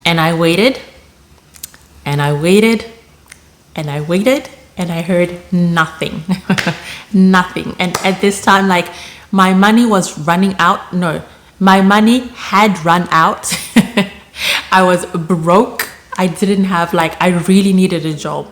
And I waited and I waited and I waited and I heard nothing. Nothing. And at this time, like, my money was running out. No, my money had run out. I was broke. I didn't have, like, I really needed a job.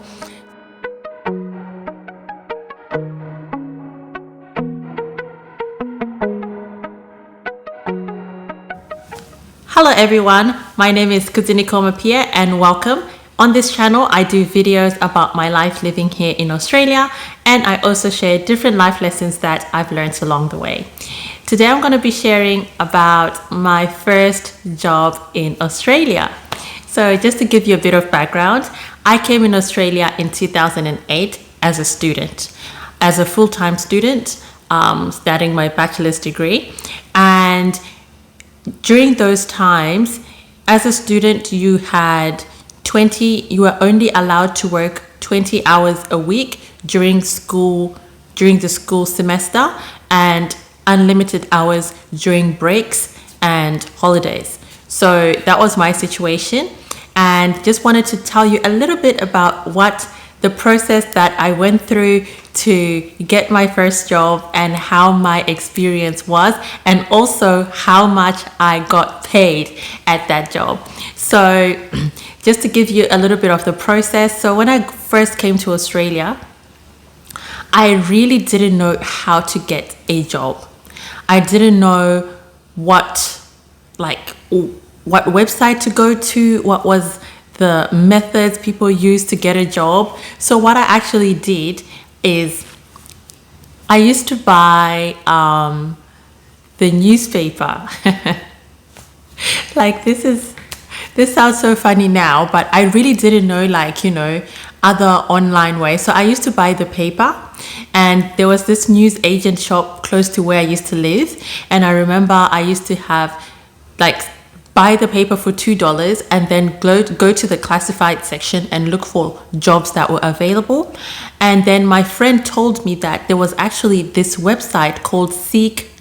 Hello everyone, my name is Kudzie Mapiye and welcome. On this channel, I do videos about my life living here in Australia, and I also share different life lessons that I've learned along the way. Today I'm going to be sharing about my first job in Australia. So just to give you a bit of background, I came in Australia in 2008 as a student, as a full-time student, studying my bachelor's degree. And during those times, as a student, you were only allowed to work 20 hours a week during the school semester, and unlimited hours during breaks and holidays. So that was my situation, and just wanted to tell you a little bit about what the process that I went through to get my first job and how my experience was, and also how much I got paid at that job. So just to give you a little bit of the process. So when I first came to Australia, I really didn't know how to get a job. I didn't know what website to go to, what was the methods people use to get a job. So what I actually did is I used to buy the newspaper. Like, this sounds so funny now, but I really didn't know, other online ways. So I used to buy the paper, and there was this news agent shop close to where I used to live. And I remember I used to have, buy the paper for $2 and then go to the classified section and look for jobs that were available. And then my friend told me that there was actually this website called seek.com.au.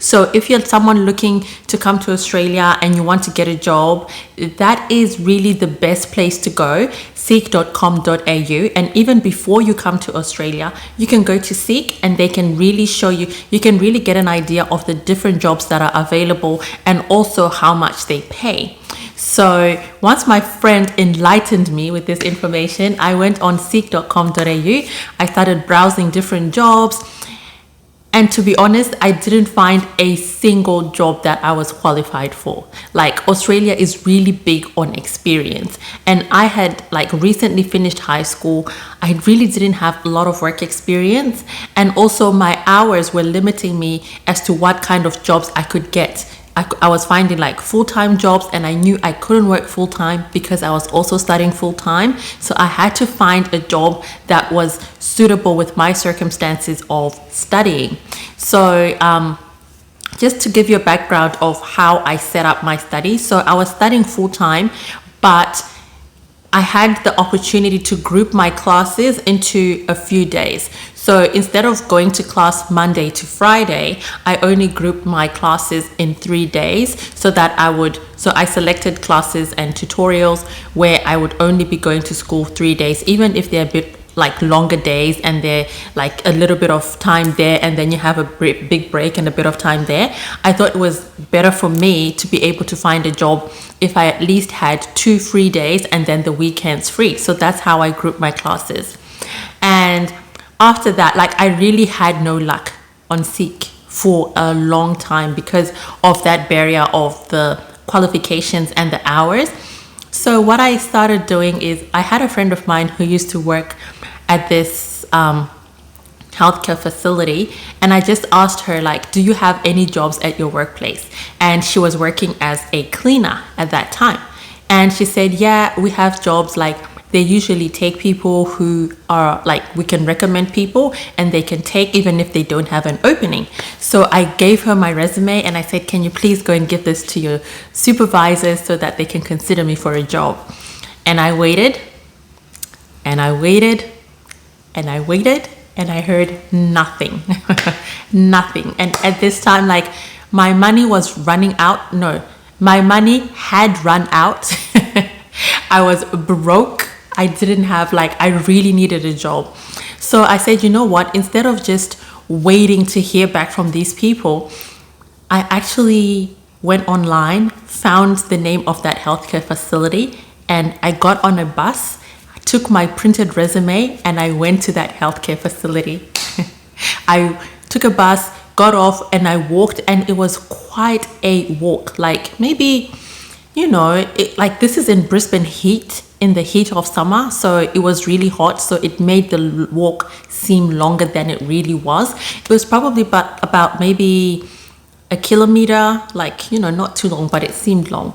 So if you're someone looking to come to Australia and you want to get a job, that is really the best place to go, seek.com.au. And even before you come to Australia, you can go to Seek, and they can really show you can really get an idea of the different jobs that are available and also how much they pay. So once my friend enlightened me with this information, I went on seek.com.au. I started browsing different jobs. And to be honest, I didn't find a single job that I was qualified for. Australia is really big on experience. And I had recently finished high school. I really didn't have a lot of work experience. And also my hours were limiting me as to what kind of jobs I could get. I was finding full-time jobs, and I knew I couldn't work full-time because I was also studying full-time. So I had to find a job that was suitable with my circumstances of studying. So just to give you a background of how I set up my studies. So I was studying full-time, but I had the opportunity to group my classes into a few days. So instead of going to class Monday to Friday, I only grouped my classes in 3 days so that I selected classes and tutorials where I would only be going to school 3 days, even if they're a bit longer days and they're a little bit of time there and then you have a big break and a bit of time there. I thought it was better for me to be able to find a job if I at least had 2 free days and then the weekends free. So that's how I grouped my classes. And after that, I really had no luck on Seek for a long time because of that barrier of the qualifications and the hours. So what I started doing is, I had a friend of mine who used to work at this healthcare facility, and I just asked her, do you have any jobs at your workplace? And she was working as a cleaner at that time. And she said, yeah, we have jobs. They usually take people who are we can recommend people, and they can take even if they don't have an opening. So I gave her my resume and I said, can you please go and give this to your supervisors so that they can consider me for a job? And I waited and I waited and I waited and I heard nothing. Nothing. And at this time, my money was running out. No, My money had run out. I was broke. I didn't have, like, I really needed a job. So I said, you know what? Instead of just waiting to hear back from these people, I actually went online, found the name of that healthcare facility, and I got on a bus, took my printed resume, and I went to that healthcare facility. I took a bus, got off, and I walked, and it was quite a walk. Like, maybe, like, this is in Brisbane heat, in the heat of summer, so it was really hot, so it made the walk seem longer than it really was. It was probably about maybe a kilometer, like, not too long, but it seemed long.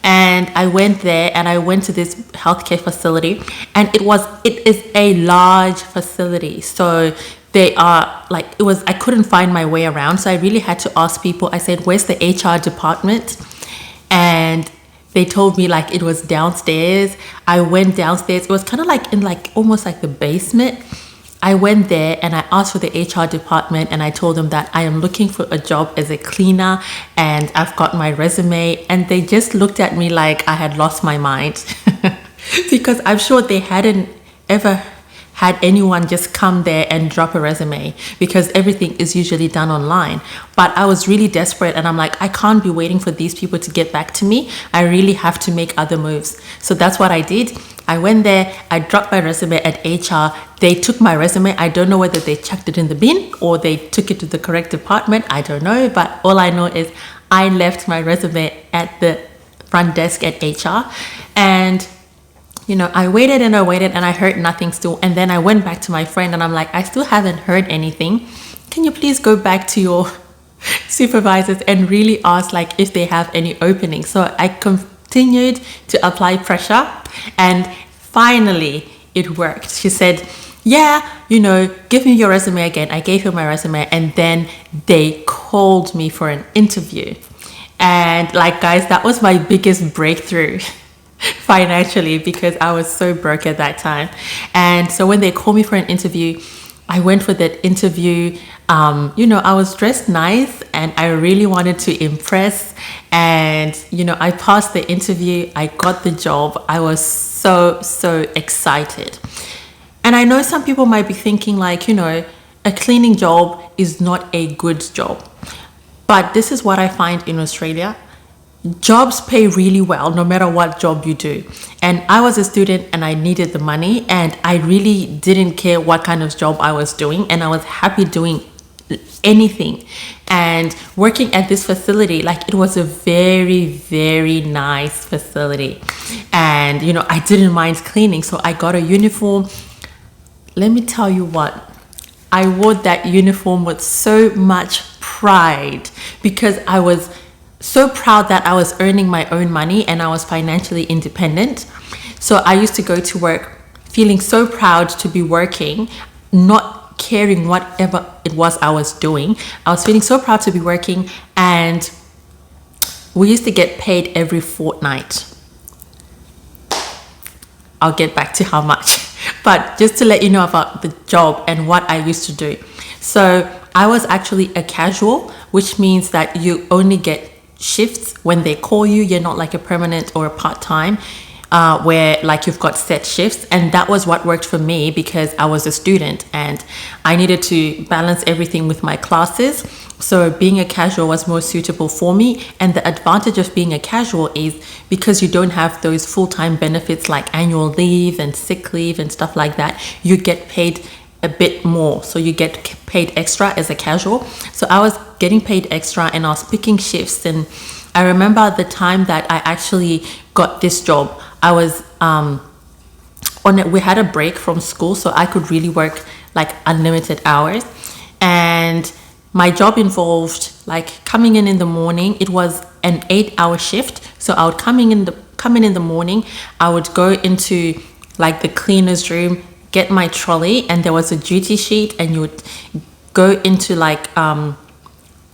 And I went there, and I went to this healthcare facility, and it is a large facility. So they are like, I couldn't find my way around. So I really had to ask people. I said, where's the HR department? And they told me, like, it was downstairs. I went downstairs. It was kind of like in, like, almost like the basement. I went there and I asked for the HR department, and I told them that I am looking for a job as a cleaner and I've got my resume, and they just looked at me like I had lost my mind because I'm sure they hadn't ever had anyone just come there and drop a resume, because everything is usually done online. But I was really desperate, and I'm like, I can't be waiting for these people to get back to me. I really have to make other moves. So that's what I did. I went there, I dropped my resume at HR. They took my resume. I don't know whether they chucked it in the bin or they took it to the correct department. I don't know, but all I know is I left my resume at the front desk at HR, and I waited and I waited, and I heard nothing still. And then I went back to my friend, and I'm like, I still haven't heard anything. Can you please go back to your supervisors and really ask, like, if they have any openings? So I continued to apply pressure, and finally it worked. She said, yeah, give me your resume again. I gave her my resume, and then they called me for an interview. And, like, guys, that was my biggest breakthrough financially, because I was so broke at that time. And so when they called me for an interview, I went for that interview. I was dressed nice, and I really wanted to impress. And, I passed the interview. I got the job. I was so excited. And I know some people might be thinking, like, a cleaning job is not a good job. But this is what I find in Australia. Jobs pay really well no matter what job you do. And I was a student, and I needed the money, and I really didn't care what kind of job I was doing, and I was happy doing anything. And working at this facility, like, it was a very, very nice facility. And, I didn't mind cleaning, so I got a uniform. Let me tell you what, I wore that uniform with so much pride, because I was so proud that I was earning my own money and I was financially independent. So I used to go to work feeling so proud to be working, not caring whatever it was I was doing. I was feeling so proud to be working, and we used to get paid every fortnight. I'll get back to how much, but just to let you know about the job and what I used to do. So I was actually a casual, which means that you only get shifts when they call you. You're not like a permanent or a part-time where, like, you've got set shifts. And that was what worked for me, because I was a student and I needed to balance everything with my classes. So being a casual was more suitable for me. And the advantage of being a casual is because you don't have those full-time benefits like annual leave and sick leave and stuff like that, you get paid a bit more. So you get paid extra as a casual. So I was getting paid extra, and I was picking shifts. And I remember the time that I actually got this job, I was we had a break from school, so I could really work like unlimited hours. And my job involved like coming in the morning. It was an 8-hour shift, so I would come in in the morning. I would go into like the cleaner's room, get my trolley, and there was a duty sheet, and you would go into like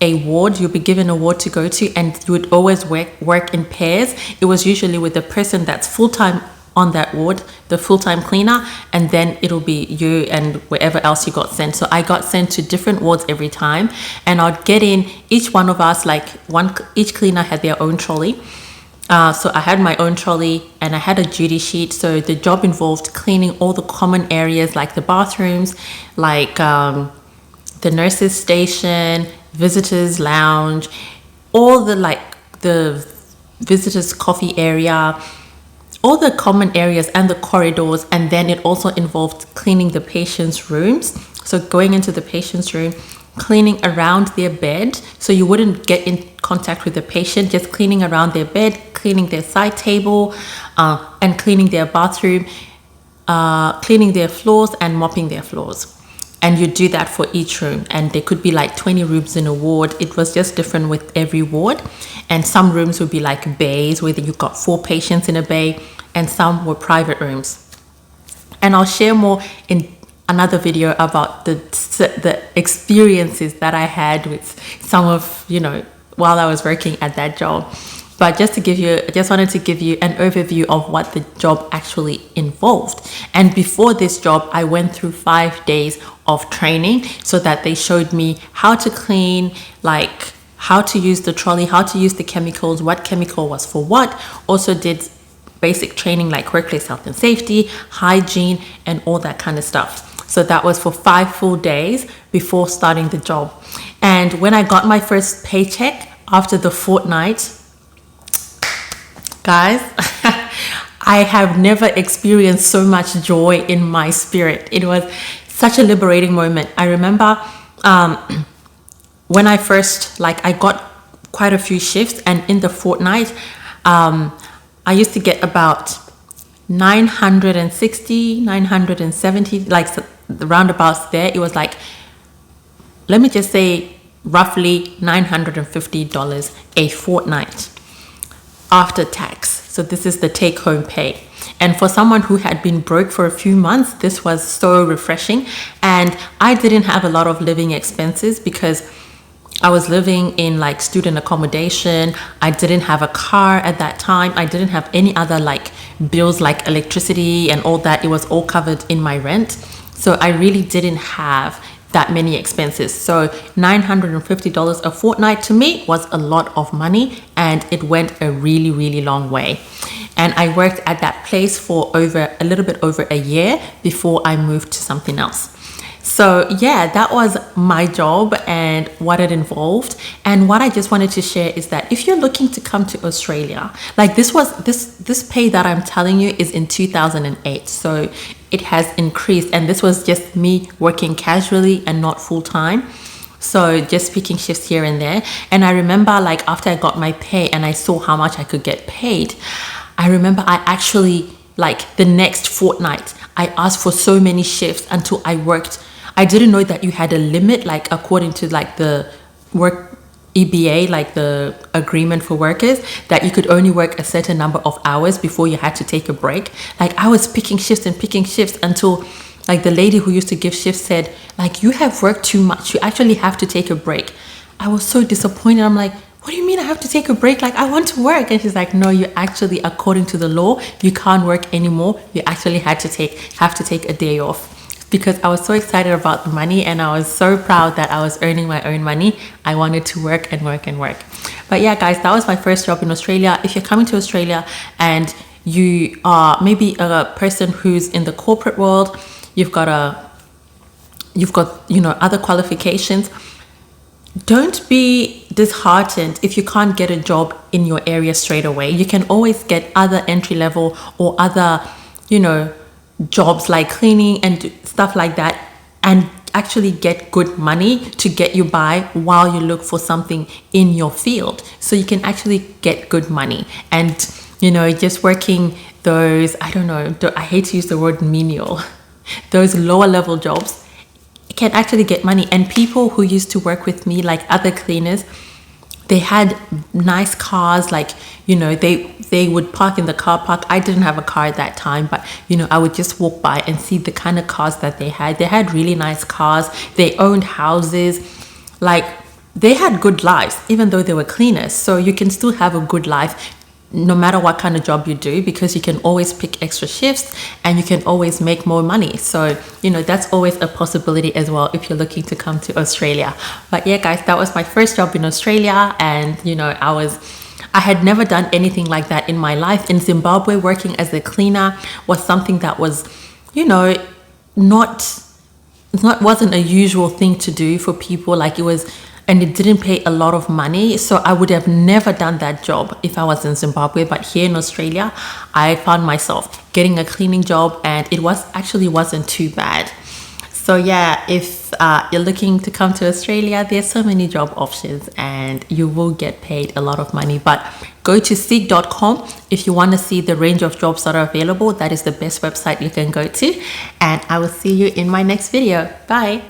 a ward. You'll be given a ward to go to, and you would always work in pairs. It was usually with the person that's full-time on that ward, the full-time cleaner, and then it'll be you and wherever else you got sent. So I got sent to different wards every time, and I'd get in, each one of us, like each cleaner had their own trolley. So I had my own trolley and I had a duty sheet. So the job involved cleaning all the common areas like the bathrooms, like the nurses station, visitors lounge, all the visitors coffee area, all the common areas and the corridors. And then it also involved cleaning the patient's rooms. So going into the patient's room, cleaning around their bed, so you wouldn't get in contact with the patient, just cleaning around their bed, cleaning their side table, and cleaning their bathroom, cleaning their floors and mopping their floors. And you do that for each room, and there could be like 20 rooms in a ward. It was just different with every ward, and some rooms would be like bays where you've got 4 patients in a bay, and some were private rooms. And I'll share more in another video about the experiences that I had with some of, while I was working at that job. But I just wanted to give you an overview of what the job actually involved. And before this job, I went through 5 days of training so that they showed me how to clean, like how to use the trolley, how to use the chemicals, what chemical was for what. Also did basic training like workplace health and safety, hygiene, and all that kind of stuff. So that was for 5 full days before starting the job. And when I got my first paycheck after the fortnight, guys, I have never experienced so much joy in my spirit. It was such a liberating moment. I remember when I first, I got quite a few shifts, and in the fortnight, I used to get about 960, 970, the roundabouts there. It was like, let me just say roughly $950 a fortnight after tax. So this is the take-home pay. And for someone who had been broke for a few months, this was so refreshing. And I didn't have a lot of living expenses because I was living in student accommodation. I didn't have a car at that time. I didn't have any other bills like electricity and all that. It was all covered in my rent. So I really didn't have that many expenses. So $950 a fortnight to me was a lot of money, and it went a really, really long way. And I worked at that place for a little bit over a year before I moved to something else. So yeah, that was my job and what it involved. And what I just wanted to share is that if you're looking to come to Australia, this pay that I'm telling you is in 2008. So it has increased, and this was just me working casually and not full time. So just picking shifts here and there. And I remember after I got my pay and I saw how much I could get paid, I remember I actually the next fortnight, I asked for so many shifts until I worked. I didn't know that you had a limit, according to the work EBA, the agreement for workers, that you could only work a certain number of hours before you had to take a break. I was picking shifts until the lady who used to give shifts said, you have worked too much. You actually have to take a break. I was so disappointed. I'm like, what do you mean I have to take a break? I want to work. And she's like, no, you actually, according to the law, you can't work anymore. You actually have to take a day off. Because I was so excited about the money, and I was so proud that I was earning my own money. I wanted to work and work and work. But yeah, guys, that was my first job in Australia. If you're coming to Australia and you are maybe a person who's in the corporate world, you've got other qualifications, don't be disheartened if you can't get a job in your area straight away. You can always get other entry level or other, jobs like cleaning and stuff like that, and actually get good money to get you by while you look for something in your field. So you can actually get good money. And just working those, I hate to use the word menial, those lower level jobs can actually get money. And people who used to work with me, other cleaners, they had nice cars, they would park in the car park. I didn't have a car at that time, but I would just walk by and see the kind of cars that they had. They had really nice cars. They owned houses. They had good lives, even though they were cleaners. So you can still have a good life no matter what kind of job you do, because you can always pick extra shifts and you can always make more money. So, you know, that's always a possibility as well if you're looking to come to Australia. But yeah, guys, that was my first job in Australia. And, you know, I had never done anything like that in my life. In Zimbabwe, working as a cleaner was something that was, you know, wasn't a usual thing to do for people. Like it was, and it didn't pay a lot of money. So I would have never done that job if I was in Zimbabwe. But here in Australia, I found myself getting a cleaning job, and it wasn't too bad. So yeah, if you're looking to come to Australia, there's so many job options and you will get paid a lot of money. But go to seek.com if you want to see the range of jobs that are available. That is the best website you can go to. And I will see you in my next video. Bye.